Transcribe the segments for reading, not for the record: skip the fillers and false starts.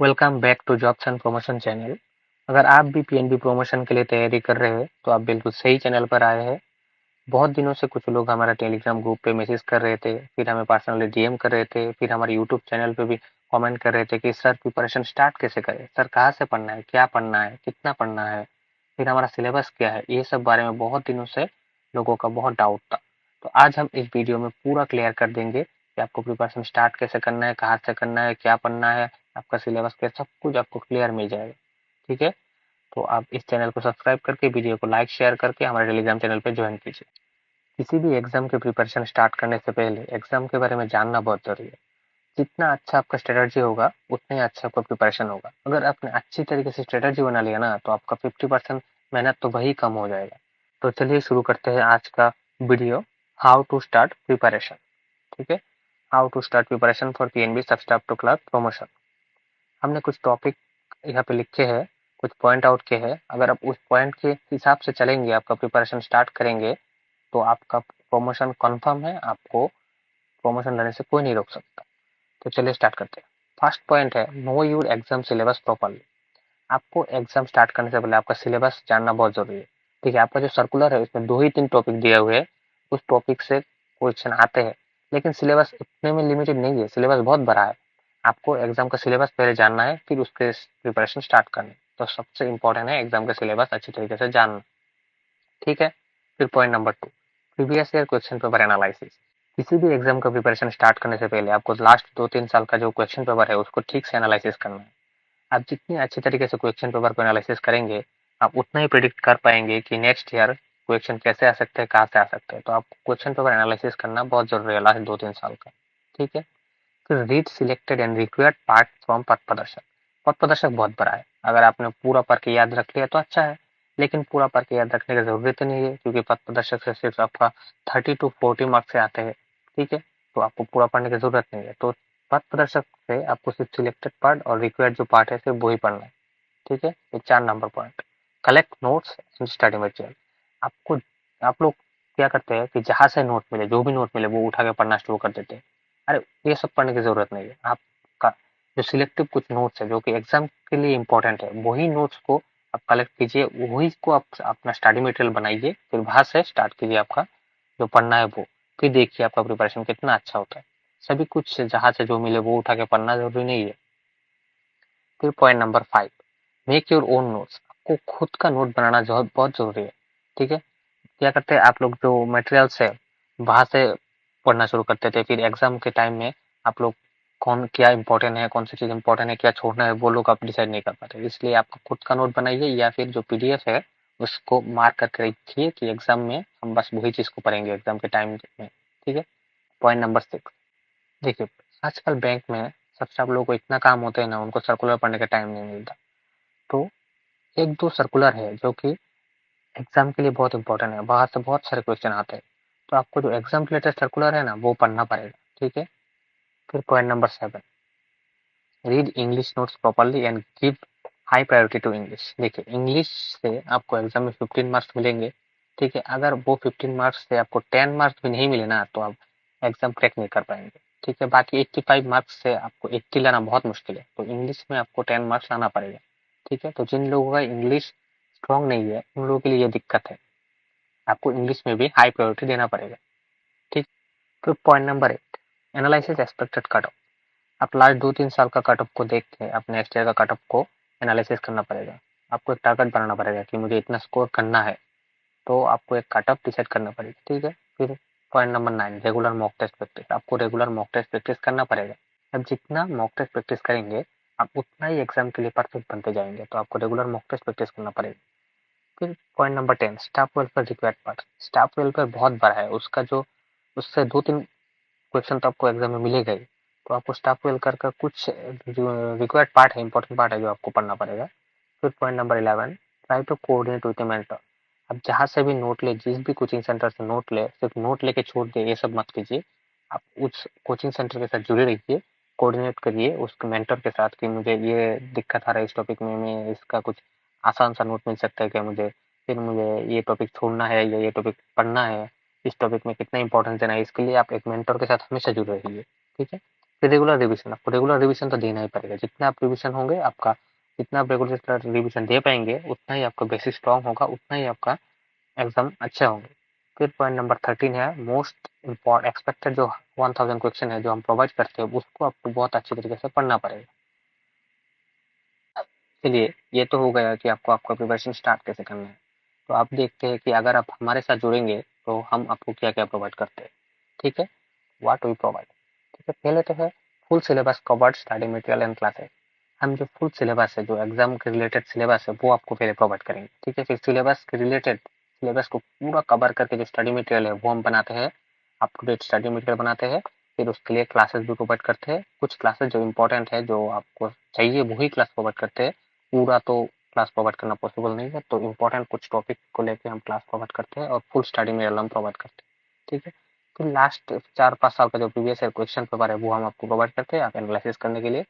Welcome back to jobs and promotion channel. अगर आप भी पीएनबी प्रमोशन के लिए तैयारी कर रहे हैं तो आप बिल्कुल सही चैनल पर आए हैं। बहुत दिनों से कुछ लोग हमारा टेलीग्राम ग्रुप पे मैसेज कर रहे थे, फिर हमें पर्सनली डीएम कर रहे थे, फिर हमारे यूट्यूब चैनल पे भी कमेंट कर रहे थे कि सर प्रिपरेशन स्टार्ट कैसे करें, सर कहाँ से पढ़ना है, क्या पढ़ना है, कितना पढ़ना है, फिर हमारा सिलेबस क्या है। ये सब बारे में बहुत दिनों से लोगों का बहुत डाउट था। तो आज हम इस वीडियो में पूरा क्लियर कर देंगे कि आपको प्रिपरेशन स्टार्ट कैसे करना है, कहाँ से करना है, क्या पढ़ना है, आपका सिलेबस क्या, सब कुछ आपको क्लियर मिल जाएगा। ठीक है, तो आप इस चैनल को सब्सक्राइब करके वीडियो को लाइक शेयर करके हमारे टेलीग्राम चैनल पर ज्वाइन कीजिए। किसी भी एग्जाम के प्रिपरेशन स्टार्ट करने से पहले एग्जाम के बारे में जानना बहुत जरूरी है। जितना अच्छा आपका स्ट्रेटजी होगा उतना ही अच्छा आपका प्रिपरेशन होगा। अगर आपने अच्छी तरीके से स्ट्रेटजी बना लिया ना तो आपका 50% मेहनत तो वही कम हो जाएगा। तो चलिए शुरू करते हैं आज का video, how to start preparation. ठीक है, how to start preparation for PNB sub staff to class promotion. हमने कुछ टॉपिक यहाँ पे लिखे हैं, कुछ पॉइंट आउट किए हैं। अगर आप उस पॉइंट के हिसाब से चलेंगे, आपका प्रिपरेशन स्टार्ट करेंगे तो आपका प्रमोशन कंफर्म है, आपको प्रमोशन लेने से कोई नहीं रोक सकता। तो चलिए स्टार्ट करते हैं। फर्स्ट पॉइंट है know your exam syllabus properly. आपको एग्जाम स्टार्ट करने से पहले आपका सिलेबस जानना बहुत जरूरी है। ठीक है, आपका जो सर्कुलर है उसमें 2 ही 3 टॉपिक दिए हुए हैं, उस टॉपिक से क्वेश्चन आते हैं, लेकिन सिलेबस इतने में लिमिटेड नहीं है, सिलेबस बहुत बड़ा है। आपको एग्जाम का सिलेबस पहले जानना है, फिर उसके प्रिपरेशन स्टार्ट करनी है। तो सबसे इंपॉर्टेंट है एग्जाम का सिलेबस अच्छी तरीके से जानना। ठीक है, फिर point number 2, previous year question paper analysis. किसी भी एग्जाम का प्रिपरेशन स्टार्ट करने से पहले आपको लास्ट 2-3 साल का जो क्वेश्चन पेपर है उसको ठीक से एनालिसिस करना है। आप जितनी अच्छी तरीके से क्वेश्चन पेपर को एनालिसिस करेंगे, आप उतना ही प्रिडिक्ट कर पाएंगे कि नेक्स्ट ईयर क्वेश्चन कैसे आ सकते हैं, कहाँ से आ सकते हैं। तो आप क्वेश्चन पेपर एनालिसिस करना बहुत जरूरी है लास्ट 2-3 साल का। ठीक है, फिर read selected and required part from पथ प्रदर्शक। पथ प्रदर्शक बहुत बड़ा है, अगर आपने पूरा पढ़ के याद रख लिया तो अच्छा है, लेकिन पूरा पढ़ के याद रखने की जरूरत नहीं है, क्योंकि पथ प्रदर्शक से सिर्फ आपका 30 to 40 मार्क्स से आते हैं। ठीक है, तो आपको पूरा पढ़ने की जरूरत नहीं है। तो पथ प्रदर्शक से आपको सिर्फ सिलेक्टेड पार्ट और रिक्वायर्ड जो पार्ट है सिर्फ वही पढ़ना है। ठीक है, ये 4 number point. Collect notes and study material. आपको, आप लोग क्या करते हैं कि जहां से नोट मिले, जो भी नोट मिले वो उठा के पढ़ना शुरू कर देते हैं। अरे ये सब पढ़ने की जरूरत नहीं है। आपका जो सिलेक्टिव कुछ नोट्स है जो कि एग्जाम के लिए इंपॉर्टेंट है, वही नोट्स को आप कलेक्ट कीजिए, वही को आप अपना स्टडी मटेरियल बनाइए, फिर वहां से स्टार्ट कीजिए आपका जो पढ़ना है वो। फिर देखिए आपका प्रिपरेशन कितना अच्छा होता है। सभी कुछ जहां से जो मिले वो उठा के पढ़ना जरूरी नहीं है। फिर point number 5, make your own notes. आपको खुद का नोट बनाना जो बहुत जरूरी है। ठीक है, क्या करते हैं आप लोग, जो मटेरियल्स है वहां से पढ़ना शुरू करते थे, फिर एग्जाम के टाइम में आप लोग कौन क्या इंपॉर्टेंट है, कौन सी चीज इंपॉर्टेंट है, क्या छोड़ना है, वो लोग आप डिसाइड नहीं कर पाते। इसलिए आपका खुद का नोट बनाइए, या फिर जो पीडीएफ है उसको मार्क करके रखिए कि एग्जाम में हम बस वही चीज को पढ़ेंगे एग्जाम के टाइम में। ठीक है, पॉइंट नंबर 6, देखिए आजकल बैंक में सब सब लोगों को इतना काम होता है ना, उनको सर्कुलर पढ़ने का टाइम नहीं मिलता। तो 1-2 सर्कुलर है जो कि एग्जाम के लिए बहुत इंपॉर्टेंट है, बाहर से बहुत सारे क्वेश्चन आते हैं। तो आपको जो एग्जाम रिलेटेड सर्कुलर है ना वो पढ़ना पड़ेगा। ठीक है, फिर point number 7, read English notes properly and give high priority to English. देखिए इंग्लिश से आपको एग्जाम में 15 मार्क्स मिलेंगे। ठीक है, अगर वो 15 मार्क्स से आपको 10 मार्क्स भी नहीं मिले ना तो आप एग्जाम क्रैक नहीं कर पाएंगे। ठीक है, बाकी 85 मार्क्स से आपको 80 लाना बहुत मुश्किल है, तो इंग्लिश में आपको 10 मार्क्स लाना पड़ेगा। ठीक है, तो जिन लोगों का इंग्लिश स्ट्रॉन्ग नहीं है उन लोगों के लिए ये दिक्कत है, आपको इंग्लिश में भी हाई प्रायोरिटी देना पड़ेगा। ठीक, फिर point number 8, analysis expected cut off. आप लास्ट 2-3 साल का कट ऑफ को देख के अपने नेक्स्ट ईयर का कट ऑफ को एनालिसिस करना पड़ेगा। आपको एक टारगेट बनाना पड़ेगा कि मुझे इतना स्कोर करना है, तो आपको एक कट ऑफ डिसाइड करना पड़ेगा। ठीक है, फिर point number 9, regular mock test practice. आपको रेगुलर मॉक टेस्ट प्रैक्टिस करना पड़ेगा। अब जितना मॉक टेस्ट प्रैक्टिस करेंगे आप उतना ही एग्जाम के लिए परफेक्ट बनते जाएंगे, तो आपको रेगुलर मॉक टेस्ट प्रैक्टिस करना पड़ेगा। फिर point number 10, staff welfare required part. Staff welfare बहुत बड़ा है, उसका जो उससे 2-3 क्वेश्चन तो आपको एग्जाम में मिलेगा ही। तो आपको स्टाफ वेलफेयर का कुछ जो रिक्वायर्ड पार्ट है, इंपॉर्टेंट पार्ट है, जो आपको पढ़ना पड़ेगा। फिर point number 11, try to coordinate with mentor. अब जहाँ से भी नोट ले, जिस भी कोचिंग सेंटर से नोट ले, सिर्फ नोट लेके छोड़ दे ये सब मत कीजिए। आप उस कोचिंग सेंटर के साथ जुड़े रहिए, कोऑर्डिनेट करिए उसके मेंटर के साथ कि मुझे ये दिक्कत आ रहा है इस टॉपिक में, मैं इसका कुछ आसान सा नोट मिल सकता है क्या मुझे, फिर मुझे ये टॉपिक छोड़ना है या ये टॉपिक पढ़ना है, इस टॉपिक में कितना इंपॉर्टेंस देना है, इसके लिए आप एक मेंटर के साथ हमेशा जुड़े रहिए। ठीक है, फिर रेगुलर रिवीजन, आपको रेगुलर रिवीजन तो देना ही पड़ेगा। जितना आप रिवीजन होंगे आपका, जितना आप रेगुलर रिवीजन दे पाएंगे उतना ही आपका बेसिक स्ट्रॉन्ग होगा, उतना ही आपका एग्जाम अच्छे होंगे। फिर पॉइंट नंबर 13 है मोस्ट इम्पॉर्टेंट एक्सपेक्टेड, जो 1000 क्वेश्चन है जो हम प्रोवाइड करते हैं उसको आपको बहुत अच्छी तरीके से पढ़ना पड़ेगा। चलिए, ये तो हो गया कि आपको आपका प्रिपरेशन स्टार्ट कैसे करना है। तो आप देखते हैं कि अगर आप हमारे साथ जुड़ेंगे तो हम आपको क्या क्या प्रोवाइड करते हैं। ठीक है, व्हाट वी प्रोवाइड। ठीक है, पहले तो है full syllabus covered study material and classes. हम जो फुल सिलेबस है, जो एग्जाम के रिलेटेड सिलेबस है, वो आपको पहले प्रोवाइड करेंगे। ठीक है, फिर सिलेबस के रिलेटेड, सिलेबस को पूरा कवर करके जो स्टडी मटेरियल है वो हम बनाते हैं, up to date study material बनाते हैं। फिर उसके लिए क्लासेस भी प्रोवाइड करते हैं। कुछ क्लासेस जो इंपॉर्टेंट है, जो आपको चाहिए, वही क्लास प्रोवाइड करते हैं। पूरा तो क्लास प्रोवाइड करना पॉसिबल नहीं है, तो इंपॉर्टेंट कुछ टॉपिक को लेके हम क्लास प्रोवाइड करते हैं और फुल स्टडी मटेरियल हम प्रोवाइड करते हैं। ठीक है, फिर लास्ट 4-5 साल का जो प्रीवियस ईयर क्वेश्चन पेपर है वो हम आपको प्रोवाइड करते हैं आप एनालिसिस करने के लिए।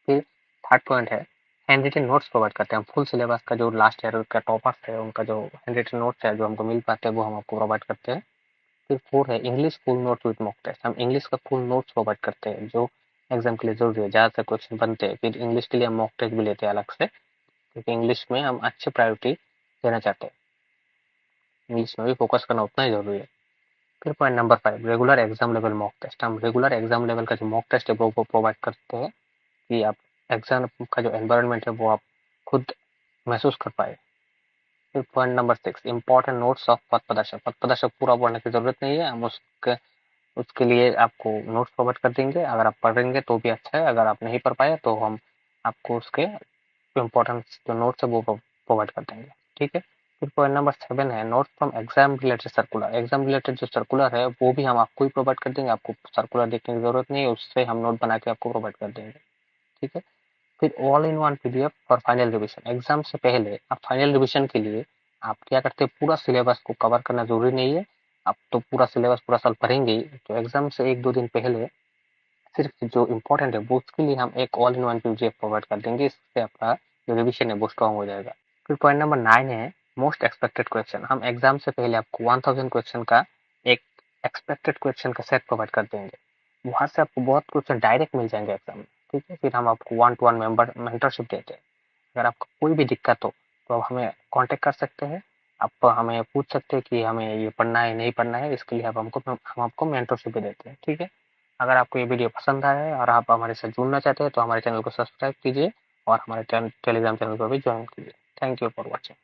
फिर थर्ड पॉइंट है हैंड रिटन नोट्स प्रोवाइड करते हैं हम। फुल सिलेबस का जो लास्ट ईयर का टॉपर्स है उनका जो हैंड रिटन नोट्स है जो हमको मिल पाते हैं वो हम आपको प्रोवाइड करते हैं। फिर फोर है English full notes with mock test. हम इंग्लिश का फुल नोट्स प्रोवाइड करते हैं जो एग्जाम के लिए जरूरी है, ज़्यादा से क्वेश्चन बनते हैं। फिर इंग्लिश के लिए हम मॉक टेस्ट भी लेते हैं अलग से, क्योंकि इंग्लिश में हम अच्छी प्रायोरिटी देना चाहते हैं, इंग्लिश में भी फोकस करना उतना ही जरूरी है। फिर point number 5 regular exam level mock test. हम रेगुलर एग्जाम लेवल का जो मॉक टेस्ट है वो प्रोवाइड करते हैं कि आप एग्जाम का जो एनवायरनमेंट है वो आप खुद महसूस कर पाए। फिर point number 6 important notes of पथ प्रदर्शक। पथ प्रदर्शक पूरा पढ़ने की जरूरत नहीं है, हम उसके लिए आपको नोट्स प्रोवाइड कर देंगे। अगर आप पढ़ेंगे तो भी अच्छा है, अगर आप नहीं पढ़ पाए तो हम आपको उसके इम्पोर्टेंट जो नोट्स है वो प्रोवाइड कर देंगे। ठीक है, फिर पॉइंट नंबर 7 है notes from exam related circular. Exam related जो सर्कुलर है वो भी हम आपको ही प्रोवाइड कर देंगे, आपको सर्कुलर देखने की जरूरत नहीं है, उससे हम नोट बना के आपको प्रोवाइड कर देंगे। ठीक है, फिर all in one PDF for final revision. Exam से पहले आप फाइनल रिवीजन के लिए आप क्या करते हैं, पूरा सिलेबस को कवर करना जरूरी नहीं है। आप तो पूरा सिलेबस पूरा साल पढ़ेंगे ही, तो एग्जाम से 1-2 दिन पहले सिर्फ जो इम्पोर्टेंट है वो उसके लिए हम एक all in one PDF provide कर देंगे, इससे आपका जो रिविजन है वो स्ट्रॉन्ग हो जाएगा। फिर पॉइंट नंबर 9 है मोस्ट एक्सपेक्टेड क्वेश्चन। हम एग्जाम से पहले आपको 1000 क्वेश्चन का एक एक्सपेक्टेड क्वेश्चन का सेट प्रोवाइड कर देंगे, वहां से आपको बहुत क्वेश्चन डायरेक्ट मिल जाएंगे एग्जाम में। ठीक है, फिर हम आपको 1-to-1 मेंटरशिप देते हैं। अगर आपको कोई भी दिक्कत हो तो आप हमें कांटेक्ट कर सकते हैं, आप हमें पूछ सकते हैं कि हमें ये पढ़ना है नहीं पढ़ना है, इसके लिए आप हमको हम आपको मेंटरशिप भी देते हैं। ठीक है, अगर आपको ये वीडियो पसंद आया है और आप हमारे साथ जुड़ना चाहते हैं तो हमारे चैनल को सब्सक्राइब कीजिए और हमारे टेलीग्राम चैनल को भी ज्वाइन कीजिए। Thank you for watching.